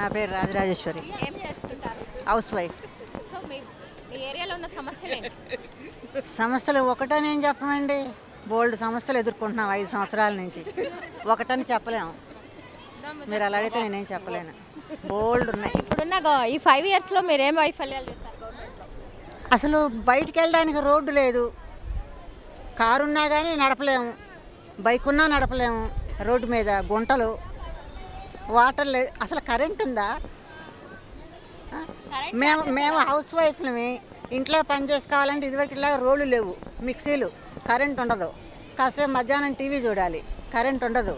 నా పేరు రాజరాజేశ్వరి. ఏం చేస్తుంటారు? House wife. సో మీ ఏరియాలో ఉన్న సమస్యలు ఏంటి? సమస్యలు ఒకటని ఏం చెప్పమండి, బోల్డ్ సమస్యలు ఎదుర్కొంటున్నాం 5 సంవత్సరాల నుంచి. ఒకటని చెప్పలేము, మీరు అలా అడిగితే నేనేం చెప్పలేను. బోల్డ్ ఉన్నాయి. ఇప్పుడున్న ఈ 5 ఇయర్స్లో మీరు ఏం వైఫల్యాలు చేశారు గవర్నమెంట్లో? అసలు బయటికి వెళ్ళడానికి రోడ్డు లేదు, కారు ఉన్నా కానీ నడపలేము, బైక్ ఉన్నా నడపలేము, రోడ్డు మీద గుంటలు, వాటర్ లేదు, అసలు కరెంట్ ఉందా? మేము హౌస్ వైఫ్లమి, ఇంట్లో పని చేసుకోవాలంటే ఇదివరకు ఇలా రోడ్లు లేవు, మిక్సీలు, కరెంట్ ఉండదు. కాసేపు మధ్యాహ్నం టీవీ చూడాలి, కరెంట్ ఉండదు.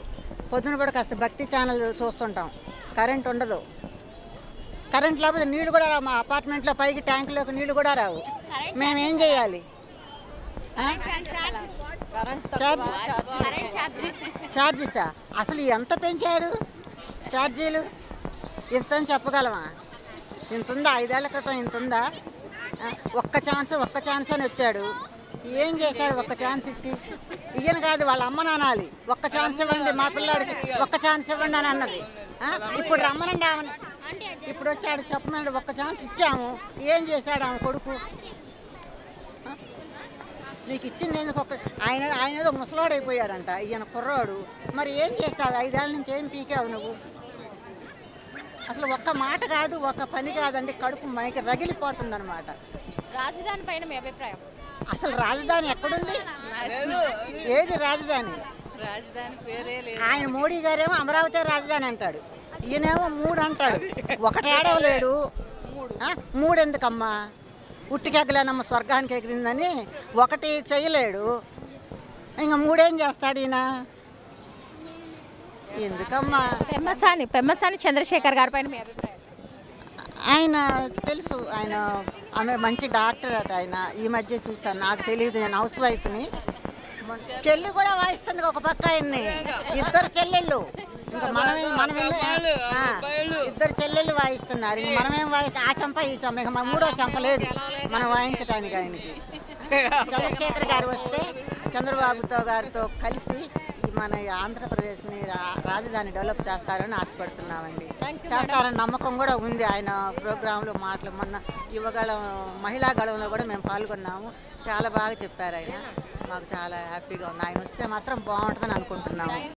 పొద్దున కూడా కాస్త భక్తి ఛానల్ చూస్తుంటాం, కరెంట్ ఉండదు. కరెంట్ లేకపోతే నీళ్ళు కూడా రావు, మా అపార్ట్మెంట్లో పైకి ట్యాంకులోకి నీళ్ళు కూడా రావు. మేమేం చేయాలి? ఛార్జెసా? అసలు ఎంత పెంచాడు ఛార్జీలు? ఇంత అని చెప్పగలమా? ఇంత ఉందా? 5 ఏళ్ల క్రితం ఇంత ఉందా? ఒక్క ఛాన్స్ అని వచ్చాడు. ఏం చేశాడు? ఒక్క ఛాన్స్ ఇచ్చి ఈయన కాదు, వాళ్ళ అమ్మ నానాలి, ఒక్క ఛాన్స్ ఇవ్వండి మా పిల్లాడికి, ఒక్క ఛాన్స్ ఇవ్వండి అని అన్నది. ఇప్పుడు రమ్మనండి ఆమెను, ఇప్పుడు వచ్చాడు చెప్పమన్నాడు, ఒక్క ఛాన్స్ ఇచ్చాము. ఏం చేశాడు ఆమె కొడుకు? నీకు ఇచ్చింది ఎందుకు? ఆయన ఏదో ముసలోడైపోయాడంట ఈయన కుర్రాడు. మరి ఏం చేస్తావు? 5 ఏళ్ళ నుంచి ఏం పీకావు నువ్వు? అసలు ఒక్క మాట కాదు, ఒక్క పని కాదండి, కడుపు మనకి రగిలిపోతుంది అనమాట. రాజధాని పైన మీ అభిప్రాయం? అసలు రాజధాని ఎక్కడుంది? ఏది రాజధాని? ఆయన మోడీ గారేమో అమరావతి రాజధాని అంటాడు, ఈయనేమో 3 అంటాడు. ఒకటి ఏడవలేడు, 3 ఎందుకమ్మా? ఉట్టికెగ్గలేనమ్మ స్వర్గానికి ఎగిరిందని ఒకటి చేయలేడు, ఇంకా 3 ఏం చేస్తాడు ఈయన? ఎందుకమ్మా? పెమ్మసాని చంద్రశేఖర్ గారి పైన మీ అభిప్రాయం? ఆయన తెలుసు, ఆమె మంచి డాక్టర్ అట. ఆయన ఈ మధ్య చూసాను, నాకు తెలియదు, నేను హౌస్ వైఫ్ని. చెల్లి కూడా వాయిస్తుంది ఒక పక్క ఆయన్ని, 2 చెల్లెళ్ళు. ఇంకా మనం 2 చెల్లెళ్ళు వాయిస్తున్నారు, మనమేం ఆ చంప ఈ చంప, ఇక 3వ చంప లేదు మనం వాయించడానికి. ఆయనకి చంద్రశేఖర్ గారు వస్తే చంద్రబాబుతో గారితో కలిసి మన ఆంధ్రప్రదేశ్ని రాజధాని డెవలప్ చేస్తారని ఆశపడుతున్నామండి. చేస్తారని నమ్మకం కూడా ఉంది. ఆయన ప్రోగ్రాంలో మాటలు, మొన్న మహిళా గళంలో కూడా మేము పాల్గొన్నాము, చాలా బాగా చెప్పారు ఆయన. మాకు చాలా హ్యాపీగా ఉంది. ఆయన వస్తే మాత్రం బాగుంటుందని అనుకుంటున్నాము.